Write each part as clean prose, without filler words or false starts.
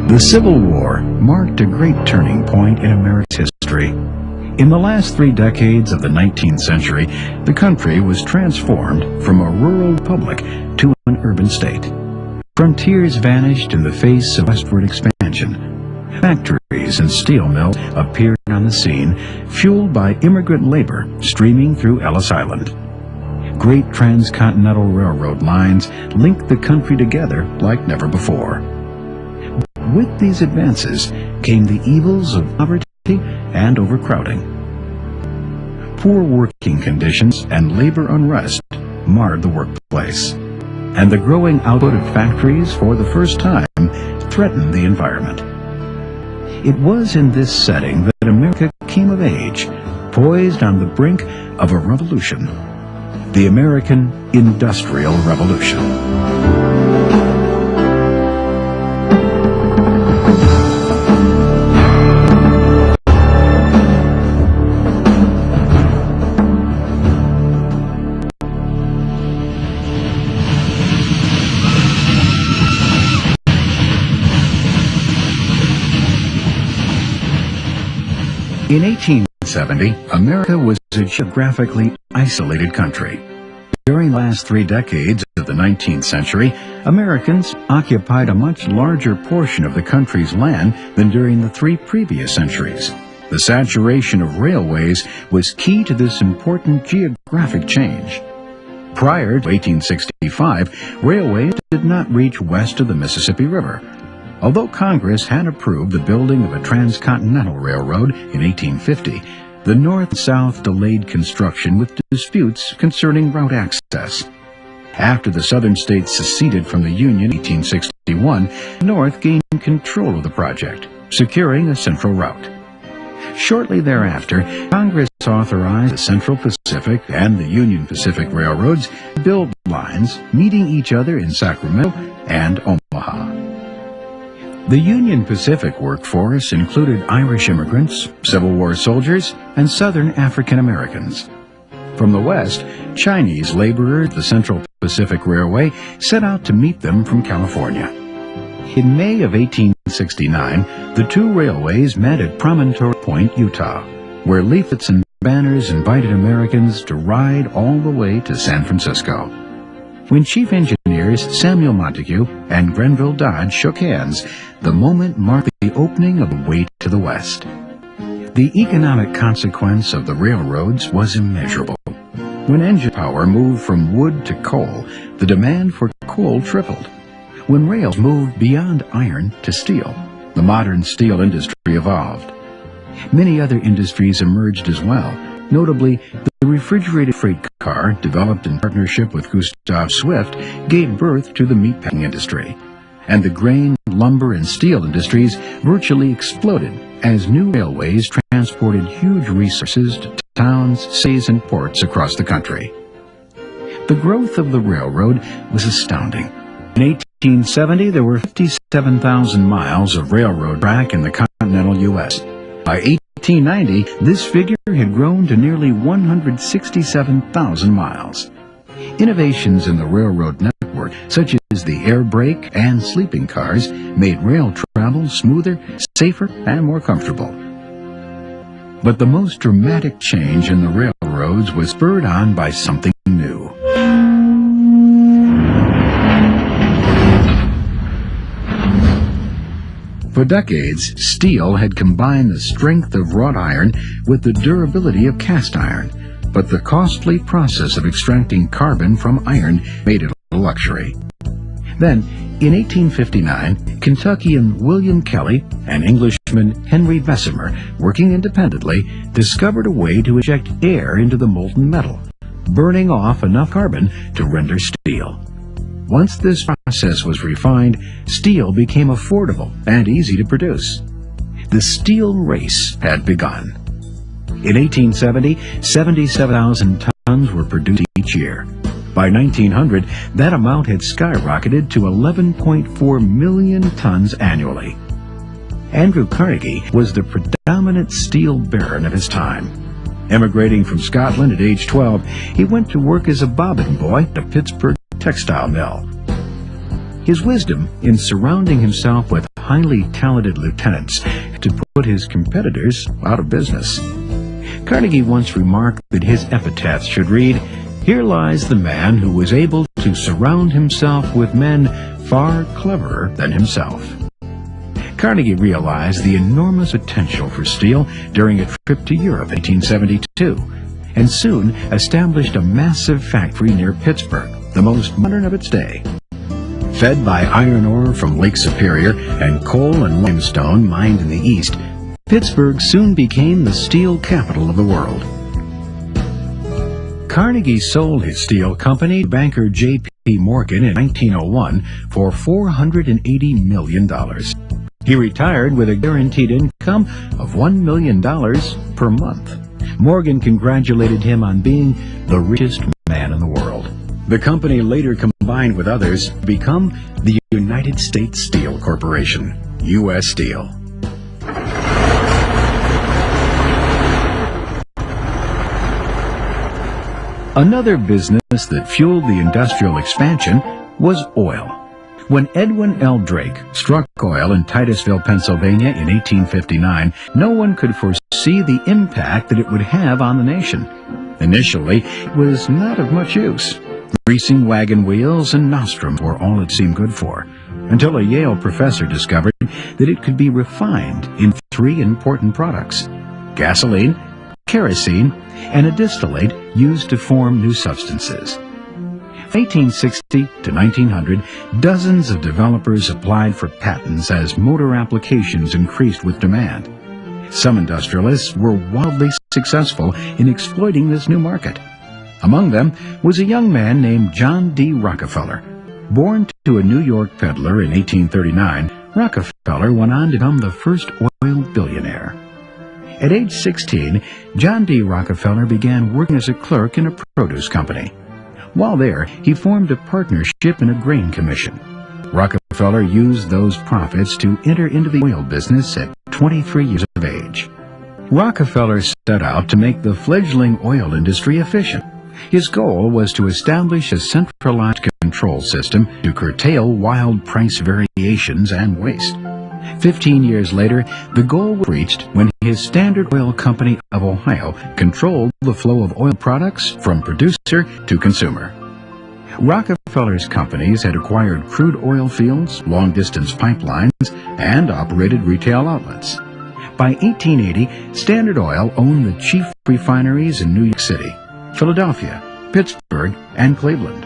The Civil War marked a great turning point in America's history. In the last 3 decades of the 19th century, the country was transformed from a rural republic to an urban state. Frontiers vanished in the face of westward expansion. Factories and steel mills appeared on the scene, fueled by immigrant labor streaming through Ellis Island. Great transcontinental railroad lines linked the country together like never before. With these advances came the evils of poverty and overcrowding. Poor working conditions and labor unrest marred the workplace, and the growing output of factories for the first time threatened the environment. It was in this setting that America came of age, poised on the brink of a revolution, the American Industrial Revolution. In 1870, America was a geographically isolated country. During the last 3 decades of the 19th century, Americans occupied a much larger portion of the country's land than during the 3 previous centuries. The saturation of railways was key to this important geographic change. Prior to 1865, railways did not reach west of the Mississippi River. Although Congress had approved the building of a transcontinental railroad in 1850, the North and South delayed construction with disputes concerning route access. After the Southern states seceded from the Union in 1861, the North gained control of the project, securing a central route. Shortly thereafter, Congress authorized the Central Pacific and the Union Pacific Railroads to build lines meeting each other in Sacramento and Omaha. The Union Pacific workforce included Irish immigrants, Civil War soldiers, and Southern African Americans. From the west, Chinese laborers of the Central Pacific Railway set out to meet them from California. In May of 1869, the 2 railways met at Promontory Point, Utah, where leaflets and banners invited Americans to ride all the way to San Francisco. When Chief Engineers Samuel Montague and Grenville Dodge shook hands, the moment marked the opening of a way to the west. The economic consequence of the railroads was immeasurable. When engine power moved from wood to coal, the demand for coal tripled. When rails moved beyond iron to steel, the modern steel industry evolved. Many other industries emerged as well. Notably, the refrigerated freight car, developed in partnership with Gustav Swift, gave birth to the meatpacking industry. And the grain, lumber, and steel industries virtually exploded as new railways transported huge resources to towns, cities, and ports across the country. The growth of the railroad was astounding. In 1870, there were 57,000 miles of railroad track in the continental U.S. By 1890, this figure had grown to nearly 167,000 miles. Innovations in the railroad network, such as the air brake and sleeping cars, made rail travel smoother, safer, and more comfortable. But the most dramatic change in the railroads was spurred on by something new. For decades, steel had combined the strength of wrought iron with the durability of cast iron, but the costly process of extracting carbon from iron made it a luxury. Then, in 1859, Kentuckian William Kelly and Englishman Henry Bessemer, working independently, discovered a way to inject air into the molten metal, burning off enough carbon to render steel. Once this process was refined, steel became affordable and easy to produce. The steel race had begun. In 1870, 77,000 tons were produced each year. By 1900, that amount had skyrocketed to 11.4 million tons annually. Andrew Carnegie was the predominant steel baron of his time. Emigrating from Scotland at age 12, he went to work as a bobbin boy at a Pittsburgh textile mill. His wisdom in surrounding himself with highly talented lieutenants to put his competitors out of business. Carnegie once remarked that his epitaph should read, "Here lies the man who was able to surround himself with men far cleverer than himself." Carnegie realized the enormous potential for steel during a trip to Europe in 1872, and soon established a massive factory near Pittsburgh, the most modern of its day. Fed by iron ore from Lake Superior and coal and limestone mined in the east, Pittsburgh soon became the steel capital of the world. Carnegie sold his steel company to banker J.P. Morgan in 1901 for $480 million. He retired with a guaranteed income of $1 million per month. Morgan congratulated him on being the richest man in the world. The company later combined with others to become the United States Steel Corporation, U.S. Steel. Another business that fueled the industrial expansion was oil. When Edwin L. Drake struck oil in Titusville, Pennsylvania in 1859, no one could foresee the impact that it would have on the nation. Initially, it was not of much use. Greasing wagon wheels and nostrums were all it seemed good for, until a Yale professor discovered that it could be refined in 3 important products: gasoline, kerosene, and a distillate used to form new substances. From 1860 to 1900, dozens of developers applied for patents as motor applications increased with demand. Some industrialists were wildly successful in exploiting this new market. Among them was a young man named John D. Rockefeller. Born to a New York peddler in 1839, Rockefeller went on to become the first oil billionaire. At age 16, John D. Rockefeller began working as a clerk in a produce company. While there, he formed a partnership in a grain commission. Rockefeller used those profits to enter into the oil business at 23 years of age. Rockefeller set out to make the fledgling oil industry efficient. His goal was to establish a centralized control system to curtail wild price variations and waste. 15 years later, the goal was reached when his Standard Oil Company of Ohio controlled the flow of oil products from producer to consumer. Rockefeller's companies had acquired crude oil fields, long-distance pipelines, and operated retail outlets. By 1880, Standard Oil owned the chief refineries in New York City, Philadelphia, Pittsburgh, and Cleveland.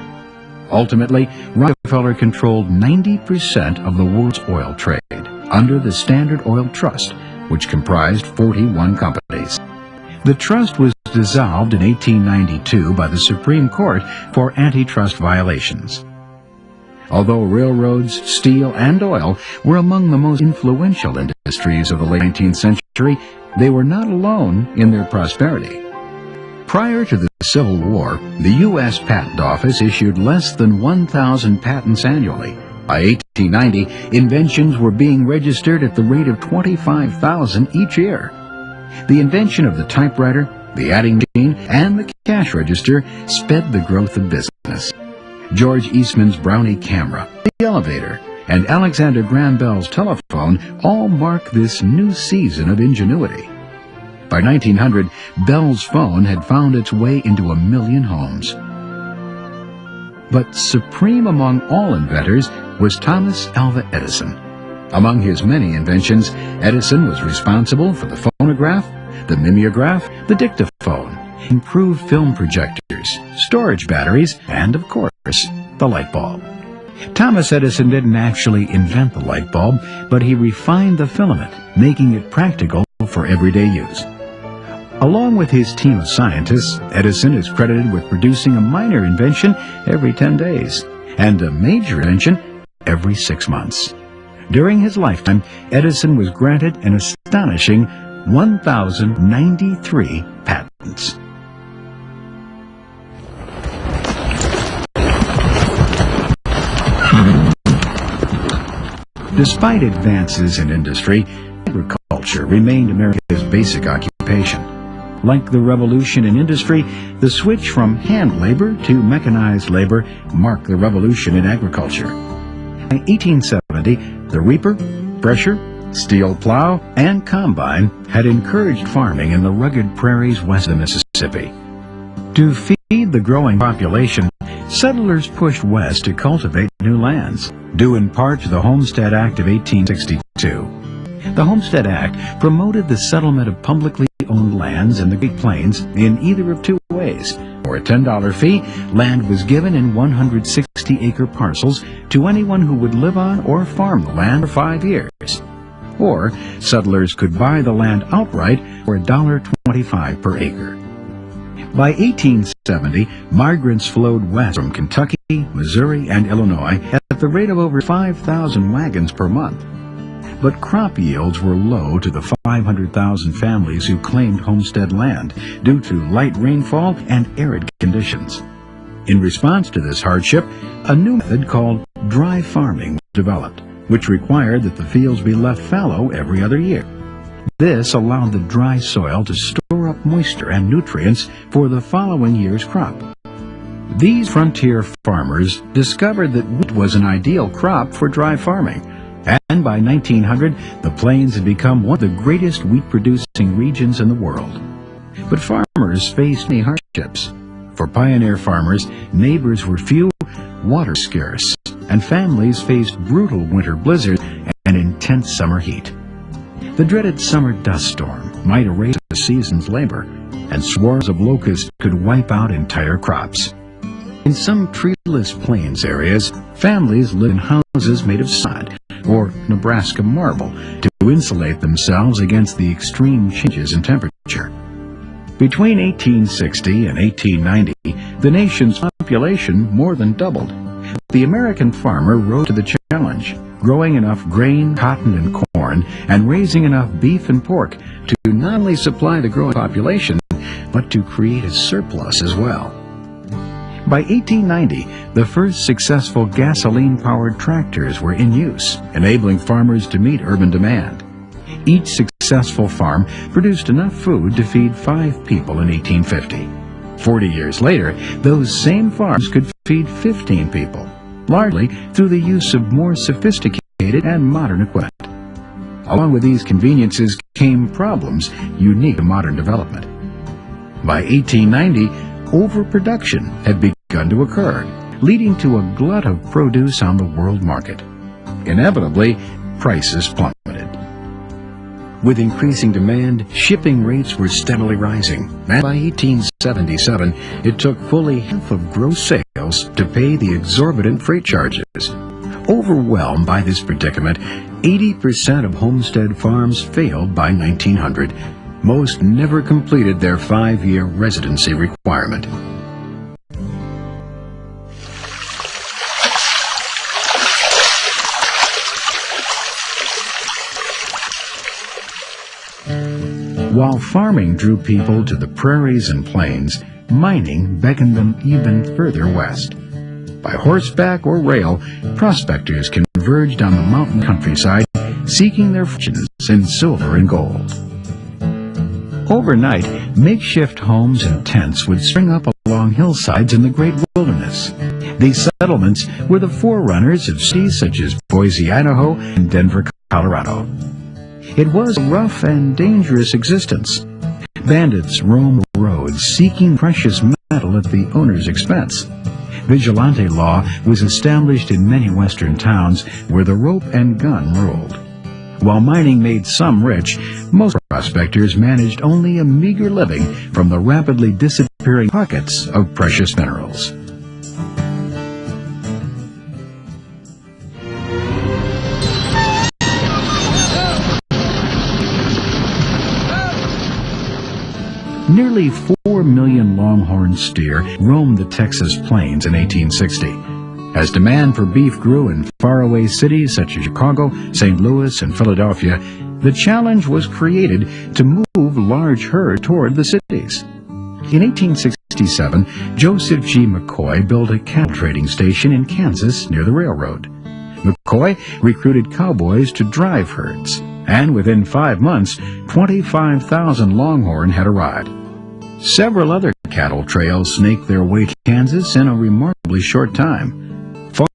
Ultimately, Rockefeller controlled 90% of the world's oil trade under the Standard Oil Trust, which comprised 41 companies. The trust was dissolved in 1892 by the Supreme Court for antitrust violations. Although railroads, steel, and oil were among the most influential industries of the late 19th century, they were not alone in their prosperity. Prior to the Civil War, the U.S. Patent Office issued less than 1,000 patents annually. By 1890, inventions were being registered at the rate of 25,000 each year. The invention of the typewriter, the adding machine, and the cash register sped the growth of business. George Eastman's Brownie camera, the elevator, and Alexander Graham Bell's telephone all mark this new season of ingenuity. By 1900, Bell's phone had found its way into 1 million homes. But supreme among all inventors was Thomas Alva Edison. Among his many inventions, Edison was responsible for the phonograph, the mimeograph, the dictaphone, improved film projectors, storage batteries, and, of course, the light bulb. Thomas Edison didn't actually invent the light bulb, but he refined the filament, making it practical for everyday use. Along with his team of scientists, Edison is credited with producing a minor invention every 10 days and a major invention every 6 months. During his lifetime, Edison was granted an astonishing 1,093 patents. Despite advances in industry, agriculture remained America's basic occupation. Like the revolution in industry, the switch from hand labor to mechanized labor marked the revolution in agriculture. By 1870, the reaper, thresher, steel plow, and combine had encouraged farming in the rugged prairies west of the Mississippi. To feed the growing population, settlers pushed west to cultivate new lands, due in part to the Homestead Act of 1862. The Homestead Act promoted the settlement of publicly owned lands in the Great Plains in either of two ways. For a $10 fee, land was given in 160-acre parcels to anyone who would live on or farm the land for 5 years. Or settlers could buy the land outright for $1.25 per acre. By 1870, migrants flowed west from Kentucky, Missouri, and Illinois at the rate of over 5,000 wagons per month. But crop yields were low to the 500,000 families who claimed homestead land due to light rainfall and arid conditions. In response to this hardship, a new method called dry farming was developed, which required that the fields be left fallow every other year. This allowed the dry soil to store up moisture and nutrients for the following year's crop. These frontier farmers discovered that wheat was an ideal crop for dry farming, and by 1900, the plains had become one of the greatest wheat-producing regions in the world. But farmers faced many hardships. For pioneer farmers, neighbors were few, water scarce, and families faced brutal winter blizzards and intense summer heat. The dreaded summer dust storm might erase a season's labor, and swarms of locusts could wipe out entire crops. In some treeless plains areas, families lived in houses made of sod or Nebraska marble to insulate themselves against the extreme changes in temperature. Between 1860 and 1890, the nation's population more than doubled. The American farmer rose to the challenge, growing enough grain, cotton, and corn, and raising enough beef and pork to not only supply the growing population, but to create a surplus as well. By 1890, the first successful gasoline-powered tractors were in use, enabling farmers to meet urban demand. Each successful farm produced enough food to feed 5 people in 1850. 40 years later, those same farms could feed 15 people, largely through the use of more sophisticated and modern equipment. Along with these conveniences came problems unique to modern development. By 1890, overproduction had begun to occur, leading to a glut of produce on the world market. Inevitably, prices plummeted. With increasing demand, shipping rates were steadily rising, and by 1877, it took fully half of gross sales to pay the exorbitant freight charges. Overwhelmed by this predicament, 80% of homestead farms failed by 1900. Most never completed their 5-year residency requirement. While farming drew people to the prairies and plains, mining beckoned them even further west. By horseback or rail, prospectors converged on the mountain countryside, seeking their fortunes in silver and gold. Overnight, makeshift homes and tents would spring up along hillsides in the great wilderness. These settlements were the forerunners of cities such as Boise, Idaho, and Denver, Colorado. It was a rough and dangerous existence. Bandits roamed the roads, seeking precious metal at the owner's expense. Vigilante law was established in many western towns where the rope and gun ruled. While mining made some rich, most prospectors managed only a meager living from the rapidly disappearing pockets of precious minerals. Nearly 4 million longhorn steer roamed the Texas plains in 1860. As demand for beef grew in faraway cities such as Chicago, St. Louis, and Philadelphia, the challenge was created to move large herds toward the cities. In 1867, Joseph G. McCoy built a cattle trading station in Kansas near the railroad. McCoy recruited cowboys to drive herds, and within 5 months, 25,000 Longhorn had arrived. Several other cattle trails snaked their way to Kansas in a remarkably short time.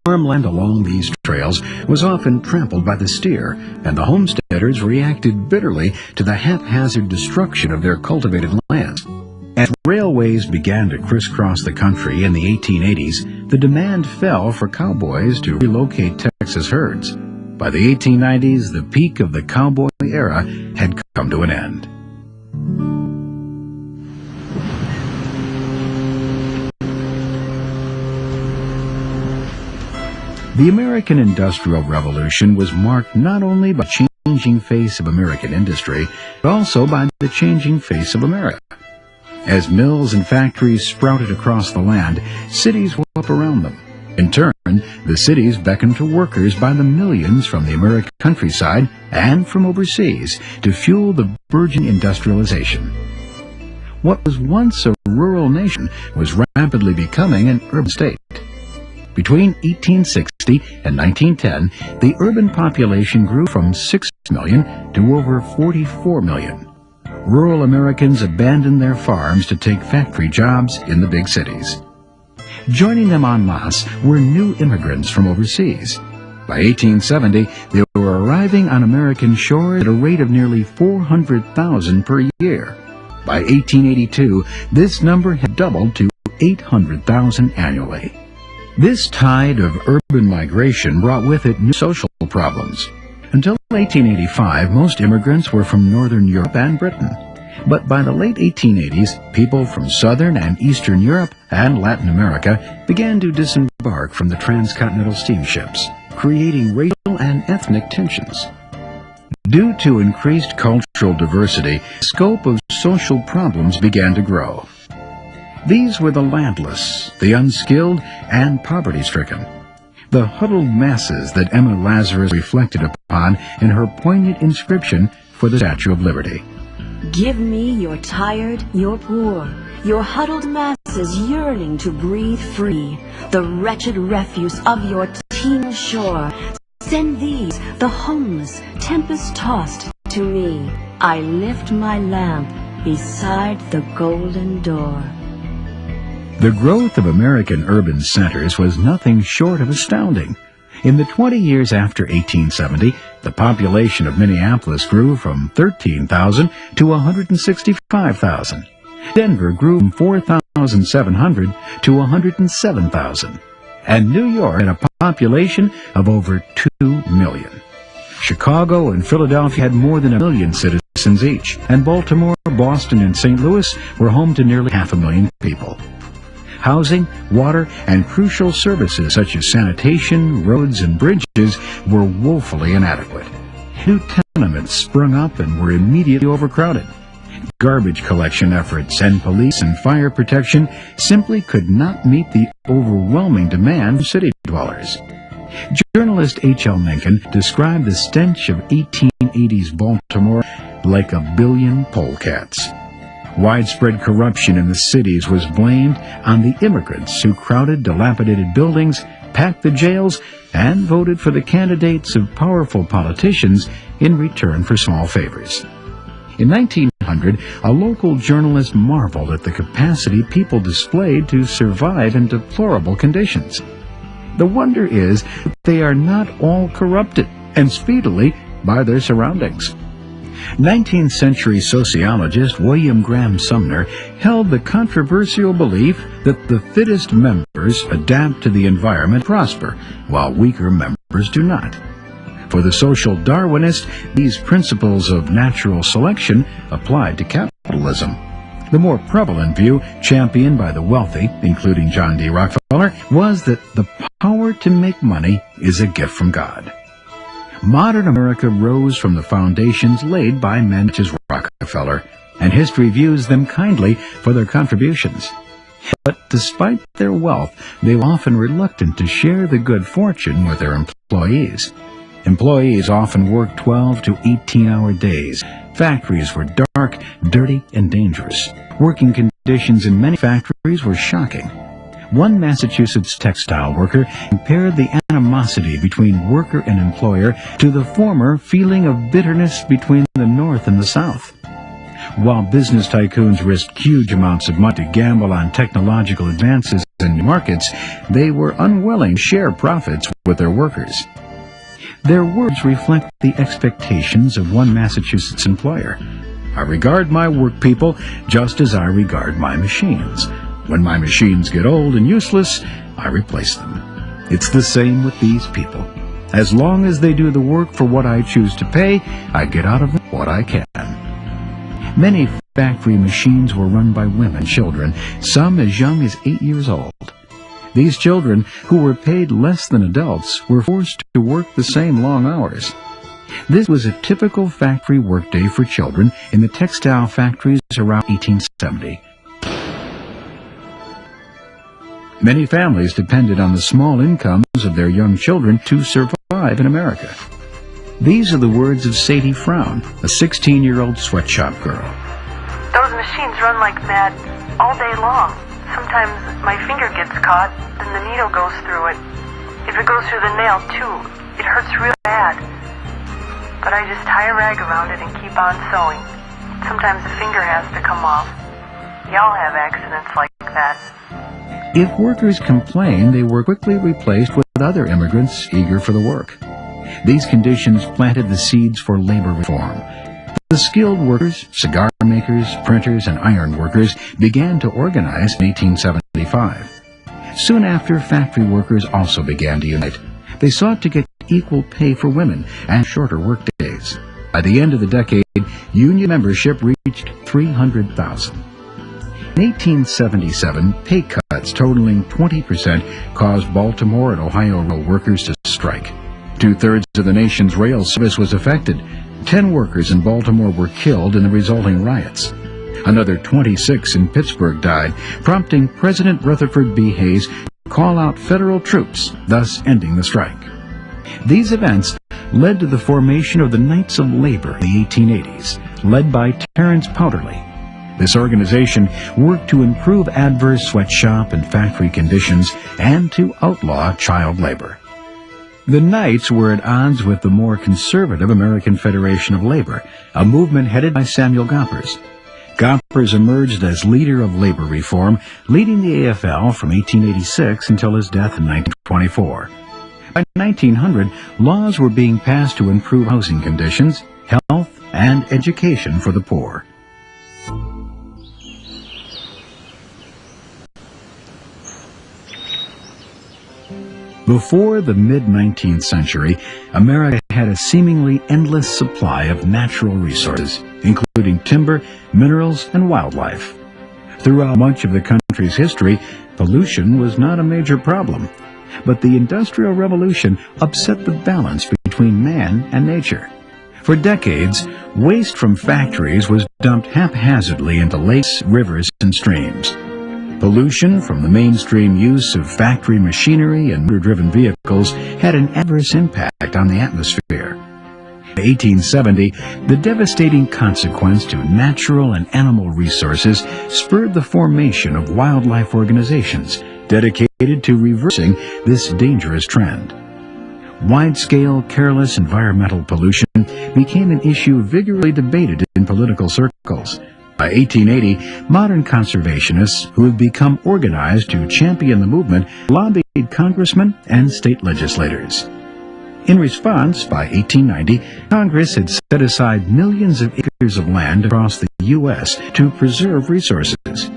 Farmland along these trails was often trampled by the steer, and the homesteaders reacted bitterly to the haphazard destruction of their cultivated lands. As railways began to crisscross the country in the 1880s, the demand fell for cowboys to relocate Texas herds. By the 1890s, the peak of the cowboy era had come to an end. The American Industrial Revolution was marked not only by the changing face of American industry, but also by the changing face of America. As mills and factories sprouted across the land, cities woke up around them. In turn, the cities beckoned to workers by the millions from the American countryside and from overseas to fuel the burgeoning industrialization. What was once a rural nation was rapidly becoming an urban state. Between 1860 and 1910, the urban population grew from 6 million to over 44 million. Rural Americans abandoned their farms to take factory jobs in the big cities. Joining them en masse were new immigrants from overseas. By 1870, they were arriving on American shores at a rate of nearly 400,000 per year. By 1882, this number had doubled to 800,000 annually. This tide of urban migration brought with it new social problems. Until 1885, most immigrants were from Northern Europe and Britain. But by the late 1880s, people from Southern and Eastern Europe and Latin America began to disembark from the transcontinental steamships, creating racial and ethnic tensions. Due to increased cultural diversity, the scope of social problems began to grow. These were the landless, the unskilled, and poverty-stricken. The huddled masses that Emma Lazarus reflected upon in her poignant inscription for the Statue of Liberty. Give me your tired, your poor, your huddled masses yearning to breathe free, the wretched refuse of your teeming shore. Send these, the homeless, tempest-tossed, to me. I lift my lamp beside the golden door. The growth of American urban centers was nothing short of astounding. In the 20 years after 1870, the population of Minneapolis grew from 13,000 to 165,000. Denver grew from 4,700 to 107,000. And New York had a population of over 2 million. Chicago and Philadelphia had more than 1 million citizens each, and Baltimore, Boston, and St. Louis were home to nearly 500,000 people. Housing, water, and crucial services such as sanitation, roads, and bridges were woefully inadequate. New tenements sprung up and were immediately overcrowded. Garbage collection efforts and police and fire protection simply could not meet the overwhelming demand of city dwellers. Journalist H.L. Mencken described the stench of 1880s Baltimore like a billion polecats. Widespread corruption in the cities was blamed on the immigrants who crowded dilapidated buildings, packed the jails, and voted for the candidates of powerful politicians in return for small favors. In 1900, a local journalist marveled at the capacity people displayed to survive in deplorable conditions. The wonder is that they are not all corrupted, and speedily, by their surroundings. 19th century sociologist William Graham Sumner held the controversial belief that the fittest members adapt to the environment and prosper, while weaker members do not. For the social Darwinist, these principles of natural selection applied to capitalism. The more prevalent view, championed by the wealthy, including John D. Rockefeller, was that the power to make money is a gift from God. Modern America rose from the foundations laid by men such as Rockefeller, and history views them kindly for their contributions. But despite their wealth, they were often reluctant to share the good fortune with their employees. Employees often worked 12 to 18-hour days. Factories were dark, dirty, and dangerous. Working conditions in many factories were shocking. One Massachusetts textile worker compared the animosity between worker and employer to the former feeling of bitterness between the North and the South. While business tycoons risked huge amounts of money to gamble on technological advances in new markets, they were unwilling to share profits with their workers. Their words reflect the expectations of one Massachusetts employer. "I regard my work people just as I regard my machines. When my machines get old and useless, I replace them. It's the same with these people. As long as they do the work for what I choose to pay, I get out of them what I can." Many factory machines were run by women and children, some as young as 8 years old. These children, who were paid less than adults, were forced to work the same long hours. This was a typical factory workday for children in the textile factories around 1870. Many families depended on the small incomes of their young children to survive in America. These are the words of Sadie Frown, a 16-year-old sweatshop girl. "Those machines run like mad all day long. Sometimes my finger gets caught, and the needle goes through it. If it goes through the nail, too, it hurts real bad. But I just tie a rag around it and keep on sewing. Sometimes the finger has to come off. Y'all have accidents like that." If workers complained, they were quickly replaced with other immigrants eager for the work. These conditions planted the seeds for labor reform. The skilled workers, cigar makers, printers, and iron workers began to organize in 1875. Soon after, factory workers also began to unite. They sought to get equal pay for women and shorter workdays. By the end of the decade, union membership reached 300,000. In 1877, pay cuts totaling 20% caused Baltimore and Ohio rail workers to strike. 2/3 of the nation's rail service was affected. 10 workers in Baltimore were killed in the resulting riots. Another 26 in Pittsburgh died, prompting President Rutherford B. Hayes to call out federal troops, thus ending the strike. These events led to the formation of the Knights of Labor in the 1880s, led by Terence Powderly. This organization worked to improve adverse sweatshop and factory conditions and to outlaw child labor. The Knights were at odds with the more conservative American Federation of Labor, a movement headed by Samuel Gompers. Gompers emerged as leader of labor reform, leading the AFL from 1886 until his death in 1924. By 1900, laws were being passed to improve housing conditions, health, and education for the poor. Before the mid-19th century, America had a seemingly endless supply of natural resources, including timber, minerals, and wildlife. Throughout much of the country's history, pollution was not a major problem. But the Industrial Revolution upset the balance between man and nature. For decades, waste from factories was dumped haphazardly into lakes, rivers, and streams. Pollution from the mainstream use of factory machinery and motor-driven vehicles had an adverse impact on the atmosphere. In 1870, the devastating consequence to natural and animal resources spurred the formation of wildlife organizations dedicated to reversing this dangerous trend. Wide-scale, careless environmental pollution became an issue vigorously debated in political circles. By 1880, modern conservationists who had become organized to champion the movement lobbied congressmen and state legislators. In response, by 1890, Congress had set aside millions of acres of land across the U.S. to preserve resources.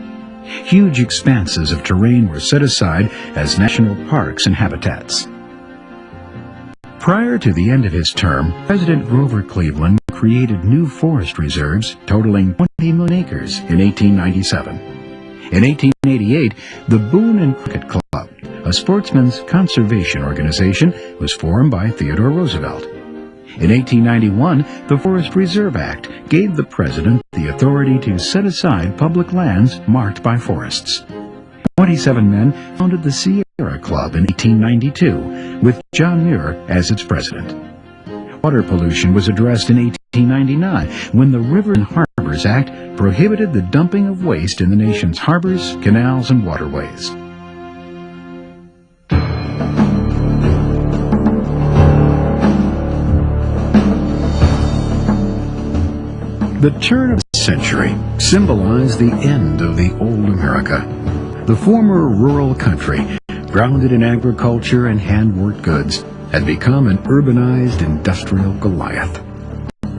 Huge expanses of terrain were set aside as national parks and habitats. Prior to the end of his term, President Grover Cleveland created new forest reserves totaling 20 million acres in 1897. In 1888, the Boone and Crockett Club, a sportsmen's conservation organization, was formed by Theodore Roosevelt. In 1891, the Forest Reserve Act gave the president the authority to set aside public lands marked by forests. 27 men founded the Sierra Club in 1892, with John Muir as its president. Water pollution was addressed in 1899 when the River and Harbors Act prohibited the dumping of waste in the nation's harbors, canals, and waterways. The turn of the century symbolized the end of the old America. The former rural country, grounded in agriculture and hand-worked goods, had become an urbanized industrial Goliath.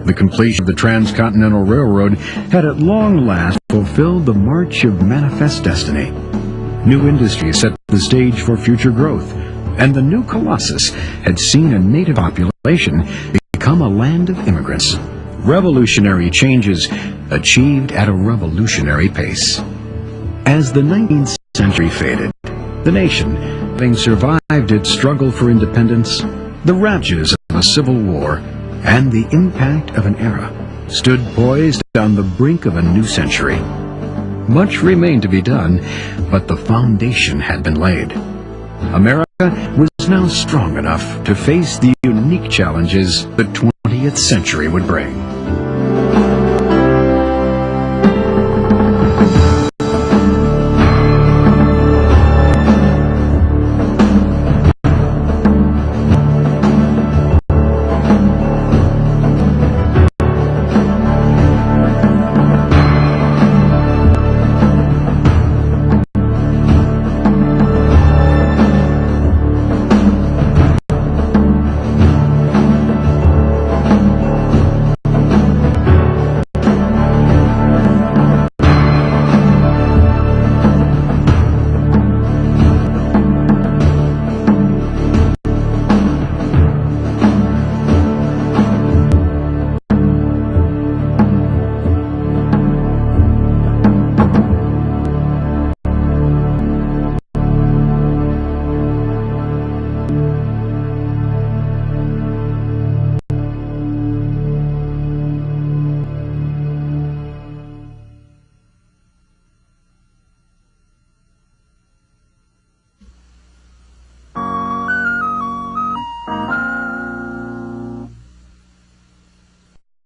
The completion of the Transcontinental Railroad had at long last fulfilled the march of manifest destiny. New industries set the stage for future growth, and the new Colossus had seen a native population become a land of immigrants. Revolutionary changes achieved at a revolutionary pace. As the 19th century faded, the nation, having survived its struggle for independence, the ravages of a civil war, and the impact of an era, stood poised on the brink of a new century. Much remained to be done, but the foundation had been laid. America was now strong enough to face the unique challenges the 20th century would bring.